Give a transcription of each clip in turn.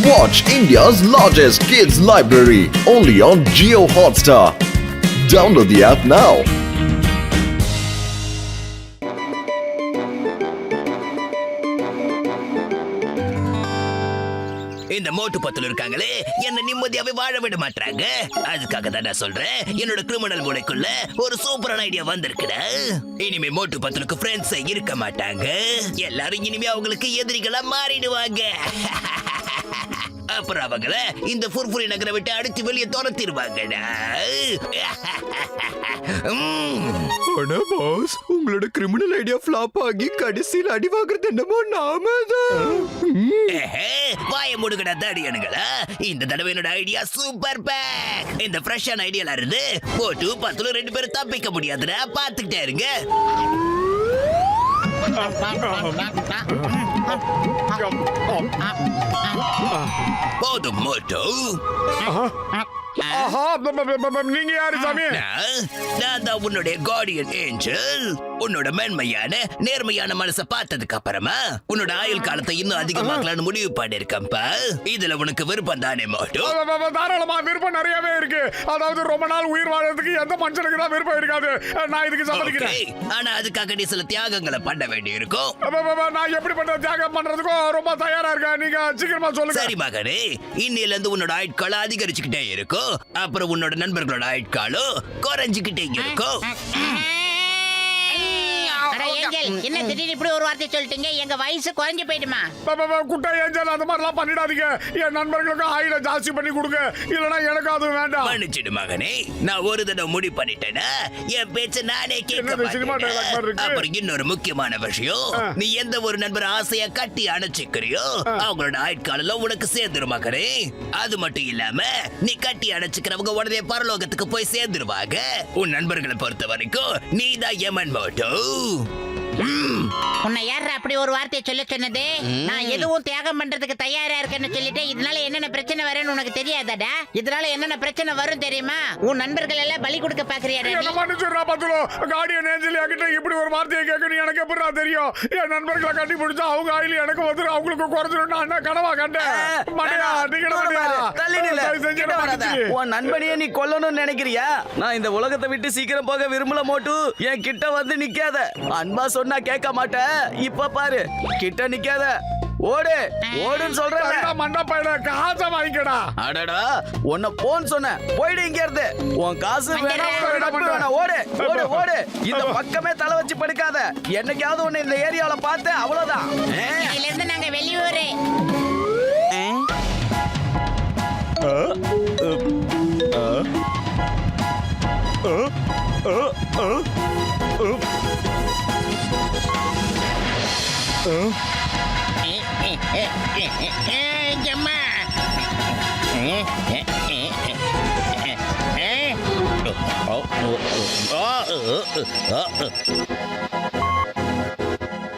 Watch India's largest kids library only on Jio Hotstar. Download the app now. இந்த மோட்டு பத்துல இருக்காங்களே என்ன நிம்மதியாவே வாழ விட மாட்டாங்க. அதுக்காக தான் நான் சொல்றேன், என்னோட கிரிமினல் மூளைக்குள்ள ஒரு சூப்பரான ஐடியா வந்திருக்குடா. இனிமே மோட்டு பத்தலுக்கு ஃப்ரெண்ட்ஸ் இருக்க மாட்டாங்க. எல்லாரும் இனிமே அவங்களுக்கு எதிரிகளா மாறிடுவாங்க. அப்புறம் அவங்கள இந்த ஃபுர்ஃபுரி நகரை விட்டு அடிச்சு வெளியே துரத்திடுவாங்கடா. ஆனா பாஸ், உங்களோட கிரிமினல் ஐடியா ஃப்ளாப் ஆகி கடைசியில் அடி வாங்குறது என்னமோ நாம தான். வாய முடுகடா தாடியானுங்களா. இந்த தடவை என்னோட ஐடியா சூப்பர் பேக். இந்த ஃப்ரெஷ்ஷான ஐடியால இருந்து போட்டு பத்துல 2 பேரும் தப்பிக்க முடியாதுடா. பாத்துக்கிட்டே இருங்க. போதும் மோட்டோ. நீங்க யாரு சாமி? நான் தான் உன்னுடைய கார்டியன் ஏஞ்சல். உன்னோட மென்மையான நேர்மையான மனசை பார்த்ததுக்கு அப்புறமா உன்னோட ஆயுள் காலத்தை இன்னும் அதிகமாக்கலாம்னு முடிவு பண்ணிருக்கப்பா. இதுல உனக்கு விருப்பம் தானே மோட்டோ? தாராளமா விருப்பம் நிறையவே இருக்கு. அதாவது ரொம்ப நாள் உயிர் வாழறதுக்கு எந்த மனுஷனுக்கு தான் விருப்பம் இருக்காது. நான் இதுக்கு சம்மதிக்கிறேன். ஆனா அதுக்காக நீ சில தியாகங்களை பண்ண வேண்டி இருக்கும். நான் எப்படிப்பட்ட தியாகம் பண்றதுக்கும் ரொம்ப தயாரா இருக்கேன். நீங்க சீக்கிரமா சொல்லுங்க. சரி மகனே, இன்னில இருந்து உன்னோட ஆயுட்காலம் அதிகரிச்சுக்கிட்டே இருக்கும். அப்புறம் உன்னோட நண்பர்களோட ஆயுட்காலம் குறைஞ்சுக்கிட்டே இருக்கும். என்ன திடீர்னு இப்படி ஒரு வார்த்தை சொல்லிட்டீங்க? எங்க வயசு குறைஞ்சு போயிடுமா? குட்டை ஏஞ்சல், அந்த மாதிரிலாம் பண்ணிடாதீங்க. என் நண்பர்களுக்கு ஆயில ஜாஸ்தி பண்ணி கொடுங்க, இல்லனா எனக்கு அது வேண்டாம். மன்னிச்சிடு மகனே, நான் ஒரு தடவை முடிவு பண்ணிட்டேனா என் பேச்ச நானே கேட்க மாட்டேன். அப்புறம் இன்னொரு முக்கியமான விஷயம், நீ எந்த ஒரு நண்பர் ஆசையா கட்டி அணைச்சிக்கிறியோ அவங்களோட ஆயுட்காலம் உனக்கு சேர்ந்துரும் மகனே. அது மட்டும் இல்லாம நீ கட்டி அணைச்சிக்கிறவங்க உடனே பரலோகத்துக்கு போய் சேர்ந்துருவாங்க. உன் நண்பர்களை பொறுத்த வரைக்கும் நீ தான் யமன் மோட்டோ. உன்னை யாரா அப்படி ஒரு வார்த்தையை சொல்ல சொன்னது? நான் எதுவும் தியாகம் பண்றதுக்கு தயாரா இருக்கேன்னு சொல்லிட்டு இதனால என்னென்ன பிரச்சனை வரும்னு உனக்கு தெரியாதடா? இதனால என்னென்ன பிரச்சனை வரும் தெரியுமா? உன் நண்பர்கள் எல்லாம் பலி கொடுக்க பாக்குறியாடா? என்ன மன்னிச்சுடா பத்துலோ. கார்டியன் ஏஞ்சல் கிட்ட இப்படி ஒரு வார்த்தையை கேட்கணும் எனக்கு எப்படிடா தெரியும்? என் நண்பர்களை கட்டி பிடிச்சா அவங்க ஆயில எனக்கு வந்துடும், அவங்களுக்கு குறைஞ்சிடும். நான் என்ன கனவா கண்டேன்? மண்டையா உன் நண்பனையே நீ கொல்லணும்னு நினைக்கிறியா? நான் இந்த உலகத்தை விட்டு சீக்கிரம் போக விரும்பல மோட்டு. என் கிட்ட வந்து நிக்காத. அன்பா சொன்னா கேட்க மாட்டேன். இப்ப பாரு, கிட்ட நிக்காத. ஓடு ஓடுன்னு சொல்றேன். மண்டப்பையில காசை வாங்கிக்கடா. அடடா, உன்னை போன் சொன்ன. போயிடு இங்க இருந்து. உன் காசு வேணாம். ஓடு ஓடு ஓடு. இந்த பக்கமே தலை வச்சு படுக்காத. என்னைக்காவது ஒண்ணு இந்த ஏரியாவில பார்த்து அவ்வளவுதான். இதுல இருந்து நாங்க வெளியூரு.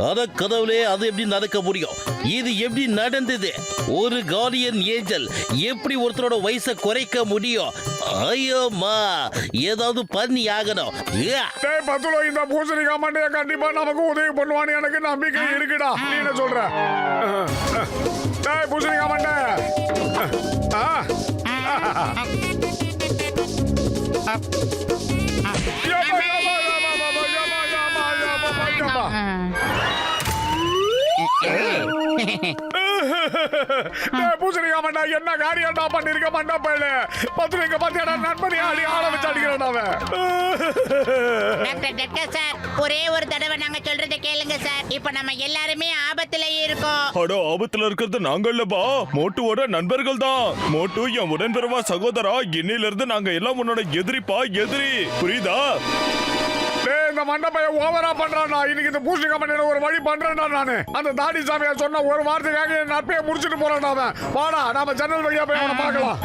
அத கடவுளே, அது எப்படி நடக்க முடியும்? இது எப்படி நடந்தது? ஒரு கார்டியன் ஏஞ்சல் எப்படி ஒருத்தரோட வயசை குறைக்க முடியும்? ஐயோமா, ஏதாவது பண்ணி ஆகணும். பத்துலோ, இந்த பூசணிக்காய் மண்டைய கண்டிப்பா நமக்கு உதவி பண்ணுவான்னு எனக்கு நம்பிக்கை இருக்குடா. நீ என்ன சொல்ற? பூசணிக்காய் மண்டை பூசணிக்கா மண்டா, என்ன காரியம்டா பண்ணிருக்க மண்டப்பையில? பத்துலைங்க பாத்தியாடா, நண்பனி ஆடி ஆள வச்சு அடிக்கிறான் அவன். சார், ஒரே ஒரு தடவை நாங்க சொல்றதை கேளுங்க சார். இப்ப நம்ம எல்லாருமே ஆபத்துல இருக்கோம். அடோ, ஆபத்துல இருக்கிறது நாங்க இல்லப்பா, மோட்டுவோட நண்பர்கள் தான். மோட்டு என் உடன்பிறவா சகோதரா. இன்னில இருந்து நாங்க எல்லாம் உன்னோட எதிரிப்பா, எதிரி. புரியுதா? இந்த மண்டபைய ஓவரா பண்றான்டா. இன்னைக்கு இந்த பூசணிக்காய் மண்டையில ஒரு வழி பண்றேன்டா நானு. அந்த தாடி சாமியா சொன்ன ஒரு வார்த்தைக்காக என் நட்பைய முடிச்சிட்டு போறான்டா அவன். வாடா, நாம ஜன்னல் வழியா போய் அவனை பார்க்கலாம்.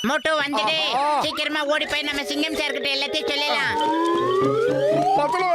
மோட்டோ வந்துடு. சீக்கிரமா ஓடி போய் நம்ம சிங்கம் சார் கிட்ட எல்லாத்தையும் சொல்லலாம். பத்தலோ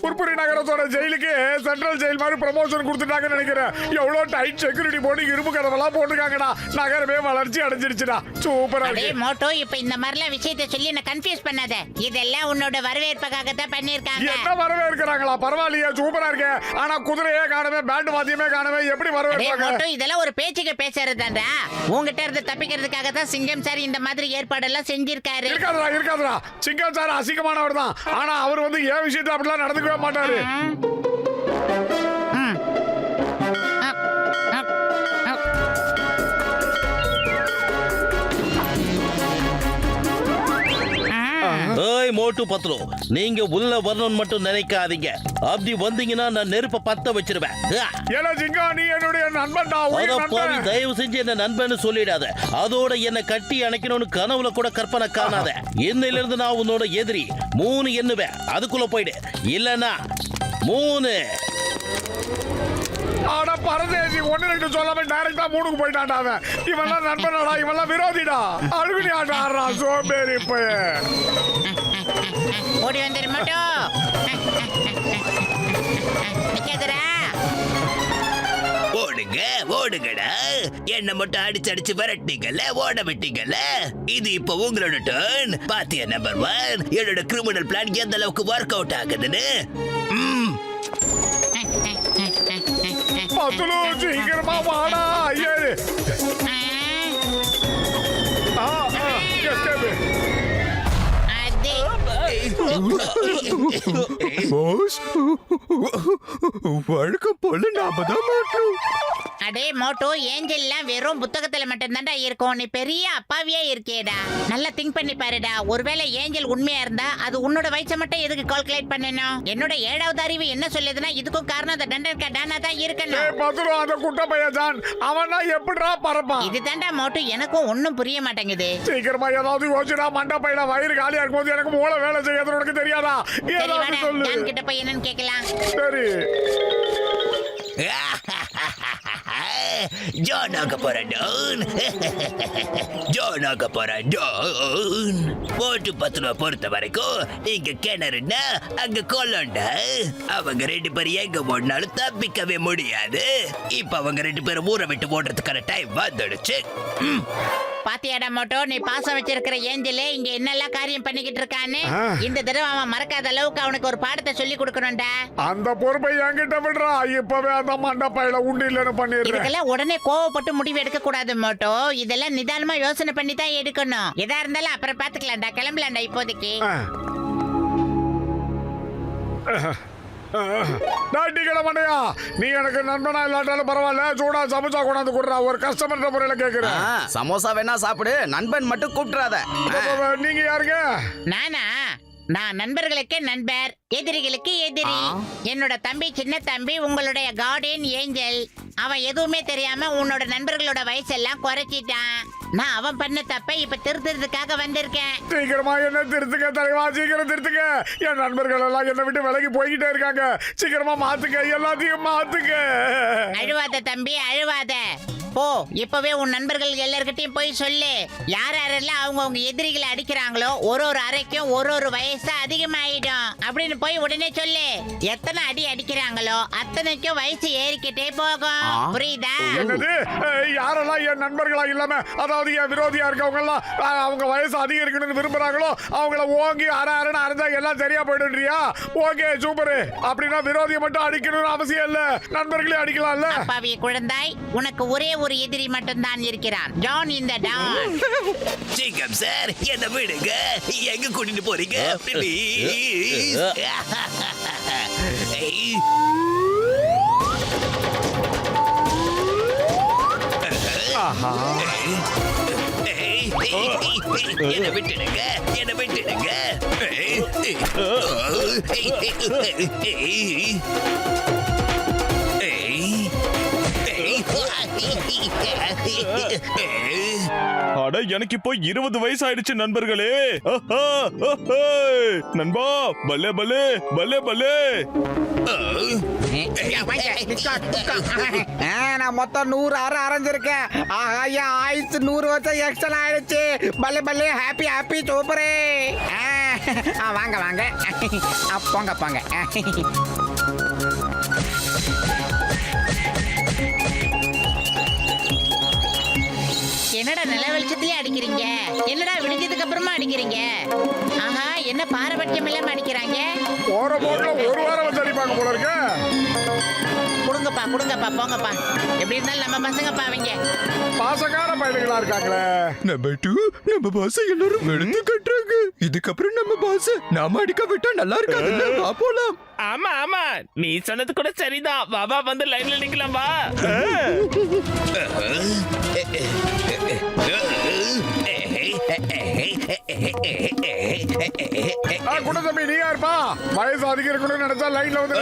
புர்புரி நகரத்தோட ஜெயிலுக்கு சென்ட்ரல் ஜெயில் மாதிரி ப்ரமோஷன் கொடுத்துட்டாங்கன்னு நினைக்கிறேன். எவ்வளவு டைட் செக்யூரிட்டி போட்டு இரும்பு கதவெல்லாம் போட்டுருக்காங்கடா. நகரமே வளர்ச்சி அடைஞ்சிருச்சுடா. சூப்பரா அடே இருக்கு. மோட்டோ, இப்ப இந்த மாதிரிலாம் விஷயத்தை சொல்லி என்ன கன்ஃபியூஸ் பண்ணாத. இதெல்லாம் உன்னோட வரவேற்புக்காக தான் பண்ணிருக்காங்க. என்ன வரவேற்கிறாங்களா? பரவாயில்லையே, சூப்பரா இருக்கு. ஆனா குதிரையே காணவே, பேண்ட் வாத்தியமே காணவே, எப்படி அடே வரவேற்பாங்க? மோட்டோ, இதெல்லாம் ஒரு பேச்சுக்கு பேசுறதுதான்டா. உங்ககிட்ட இருந்து தப்பிக்கிறதுக்காக தான் சிங்கம் சார் இந்த மாதிரி ஏற்பாடெல்லாம் செஞ்சிருக்காரு. இருக்காதுடா. சிங்கம் சார் அசிங்கமானவர் தான். ஆனா அவர் வந்து ஏன் விஷயத்துல அப்படிலாம் நடந்துக்கவே மாட்டாரு. ஏய் மோட்டு பத்லோ, நீங்க உள்ள வரணும்னு மட்டும் நினைக்காதீங்க. அப்படி வந்தீங்கன்னா நான் நெருப்ப பத்த வச்சிருவேன். ஏல சிங்கா, நீ என்னுடைய நண்பன்டா. உயிர் அதப்பாவி, நண்பன். தயவு செஞ்சு என்ன நண்பன்னு சொல்லிடாத. அதோட என்ன கட்டி அணைக்கணும்னு கனவுல கூட கற்பனை காணாத. இன்னையில இருந்து நான் உன்னோட எதிரி. 3 எண்ணுவேன், அதுக்குள்ள போயிடு. இல்லனா 3. ஆனா பரதேசி 1 2 சொல்லாம டைரக்டா 3க்கு போயிட்டான்டா அவன். இவன்லாம் நண்பனாடா, இவன்லாம் விரோதிடா. அழுகுனி ஆடுறா சோம்பேறி பையன். ஓடி வந்துரு மோட்டோ. நிக்காதடா. ஓடுங்க ஓடுங்கடா. என்ன மட்டும் அடிச்சு விரட்டிங்கல்ல, ஓட விட்டீங்கல்ல. இது இப்ப உங்களோட டர்ன். பாத்தியா நம்பர் 1, என்னோட கிரிமினல் பிளான் எந்த அளவுக்கு ஒர்க் அவுட் ஆகுதுன்னு. பத்துலு சீக்கிரமா வாடா. ஏறு. escape. அதே வழக்கம் போல நாம தான் மாட்டோம். அடே மோட்டோ, ஏஞ்சல்லாம் வெறும் புத்தகத்துல மட்டும்தான்டா இருக்கும். நீ பெரிய அப்பாவியா இருக்கேடா. நல்லா திங்க் பண்ணி பாருடா. ஒருவேளை ஏஞ்சல் உண்மையா இருந்தா அது உன்னோட வயசை மட்டும் எதுக்கு கால்குலேட் பண்ணணும்? என்னோட 7வது அறிவு என்ன சொல்லுதுன்னா இதுக்கும் காரணம் அந்த டண்டன்கா டானா தான் இருக்கணும். பத்துலு அந்த குட்ட பையன் தான். அவனா எப்படிடா பறப்பான்? இதுதான்டா மோட்டோ, எனக்கும் ஒன்னும் புரிய மாட்டேங்குது. சீக்கிரமா ஏதாவது யோசிடா. மண்ட பையன் வயிறு காலியா இருக்கும்போது எனக்கு மூளை வேலை செய்யாது உனக்கு தெரியாதா? சரி ஏதாவது வாடா, சொல்லு. டான் கிட்ட போய் என்னன்னு கேட்கலாம். சரி. ஜானாக போற டோன். ஜானாக போற டோன். போட்டு 10 ரூபா பொறுத்த வரைக்கும் இங்க கிணறுன்னா அங்க கொல்லண்டா. அவங்க 2 பேரும் எங்க ஓடினாலும் தப்பிக்கவே முடியாது. இப்ப அவங்க 2 பேரும் ஊரை விட்டு ஓடுறதுக்கான டைம் வந்துடுச்சு. பாத்தியாடா மோட்டோ, நீ பாசம் வச்சிருக்கிற ஏஞ்சலே இங்க என்னெல்லாம் காரியம் பண்ணிக்கிட்டு இருக்கான்னு. இந்த தடவை அவன் மறக்காத அளவுக்கு அவனுக்கு ஒரு பாடத்தை சொல்லி கொடுக்கணும்டா. அந்த பொறுப்பை என்கிட்ட விடுறா. இப்பவே அந்த மண்ட பையல உண்டு இல்லன்னு பண்ணிடுறேன். இதுக்கெல்லாம் உடனே கோவப்பட்டு முடிவு எடுக்க கூடாது மோட்டோ. இதெல்லாம் நிதானமா யோசனை பண்ணி தான் எடுக்கணும். எதா இருந்தாலும் அப்புறம் பாத்துக்கலாம்டா. கிளம்பலாம்டா இப்போதைக்கு. மண்டையா, நீ எனக்கு நண்பனா இல்லாட்டாலும் பரவாயில்ல. சூடா சமோசா கொண்டாந்து கொடுறா. ஒரு கஸ்டமர் முறையில கேக்குறேன். சமோசா வேணா சாப்பிடு, நண்பன் மட்டும் கூப்பிட்டுறாத. நீங்க யாருங்க? நானா? நான் நண்பர்களுக்கு நண்பர், எதிரிகளுக்கு எதிரி. என்னோட தம்பி, சின்ன தம்பி, உங்களுடைய கார்டியன் ஏஞ்சல். அவன் எதுவுமே தெரியாம உன்னோட நண்பர்களோட வயசெல்லாம் குறைச்சிட்டான். நான் அவன் பண்ண தப்ப இப்ப திருத்துறதுக்காக வந்திருக்கேன். சீக்கிரமா என்ன திருத்துக்க தலைவா, சீக்கிரம் திருத்துக்க. என் நண்பர்கள் எல்லாம் என்னை விட்டு விலகி போய்கிட்டே இருக்காங்க. சீக்கிரமா மாத்துக்க, எல்லாத்தையும் மாத்துக்க. அழுவாத தம்பி, அழுவாத. போ, இப்பவே உன் நண்பர்கள் எல்லார்கிட்டயும் போய் சொல்லு. யார் யாரெல்லாம் அவங்க எதிரிகளை அடிக்கிறாங்களோ ஒரு அறைக்கும் ஒரு வயசு அதிகமாயிடும் அப்படின்னு போய் உடனே சொல்லு. எத்தனை அடி அடிக்கிறாங்களோ அத்தனைக்கும் வயசு ஏறிக்கிட்டே போகும். புரியுதா? என்னது? யாரெல்லாம் என் நண்பர்களா இல்லாம, அதாவது என் விரோதியா இருக்கவங்க எல்லாம் அவங்க வயசு அதிகரிக்கணும்னு விரும்புறாங்களோ அவங்கள ஓங்கி அரைன்னு அரைஞ்சா எல்லாம் சரியா போயிடுறியா? Okay, super. அப்படின்னா விரோதியை மட்டும் அடிக்கணும்னு அவசியம் இல்ல, நண்பர்களே அடிக்கலாம்ல. அப்பாவிய குழந்தாய், உனக்கு ஒரே ஒரு எதிரி மட்டும் தான் இருக்கிறான். ஜான் இந்த டான். சிங்கம் சார், என்ன விடுங்க. எங்க கூட்டிட்டு போறீங்க? ப்ளீஸ். என்ன விட்டுடுங்க, என்ன விட்டுடுங்க. அட, எனக்கு இப்போ 20 வயசு ஆயிடுச்சு நண்பர்களே. நண்பா, பல்லே பல்லே பல்லே பல்லே. நான் மொத்தம் 100 அரை அரைஞ்சிருக்கேன். ஆஹா, என் ஆயுசு 100 வருஷம் எக்ஸ்ட்ரா ஆயிடுச்சு. பல்லே பல்லே, ஹாப்பி ஹாப்பி, சூப்பரே. வாங்க வாங்க போங்க போங்க என்னடா நில வெளிச்சத்திலே அடிக்கிறீங்க? என்னடா விடிஞ்சதுக்கு அப்புறமா அடிக்கிறீங்க? ஆஹா, என்ன பாரபட்சம் இல்லாம அடிக்கிறாங்க. போற போக்குல ஒரு வாரம் வந்து அடிப்பாங்க போல இருக்க. கொடுங்கப்பா கொடுங்கப்பா போங்கப்பா. எப்படி இருந்தாலும் நம்ம பசங்கப்பா அவங்க. பாசக்கார பையன்களா இருக்காங்களே. நம்ம பாச எல்லாரும் எடுத்து கட்டுறாங்க. இதுக்கப்புறம் நம்ம பாச நாம அடிக்க விட்டா நல்லா இருக்காதுல்ல? வா போலாம். ஆமா ஆமா நீ சொன்னது கூட சரிதான். பாபா வந்து லைன்ல நிக்கலாம் வா. குணதம்பி நீ யாருப்பா? வயசு அதிகம் இருக்கணும்னு நினைச்சா லைன்ல வந்து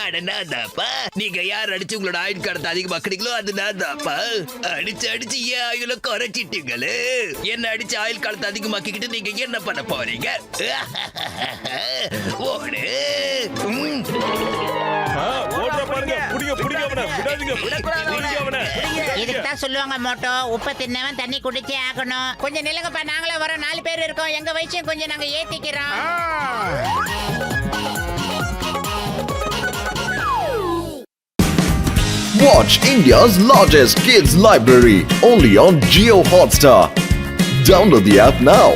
அடனாதாப்பா, நீங்க யார் அடிச்சு உங்களோட ஆயுள் காலத்தை அதிகமாக்குறீங்களோ அது நான்தாப்பா. அடிச்சு அடிச்சு ஏன் ஆயுள குறைச்சிட்டீங்களே. என்ன அடிச்சு ஆயுள் காலத்தை அதிகமாக்கிக்கிட்டு நீங்க என்ன பண்ண போறீங்க? ஓடு. ஓடுற பாருங்க. புடிங்க புடிங்க அவனை. விடாதீங்க. புடிங்க அவனை. இதுக்கு தான் சொல்லுவாங்க மோட்டோ, உப்பை தின்னவன் தண்ணி குடிச்சே ஆகணும். கொஞ்சம் நில்லுங்கப்பா, நாங்களும் வரோம். 4 பேர் இருக்கோம். எங்க வயசையும் கொஞ்சம் நாங்க ஏத்திக்கிறோம். Watch India's largest kids library only on Geo Hotstar. Download the app now.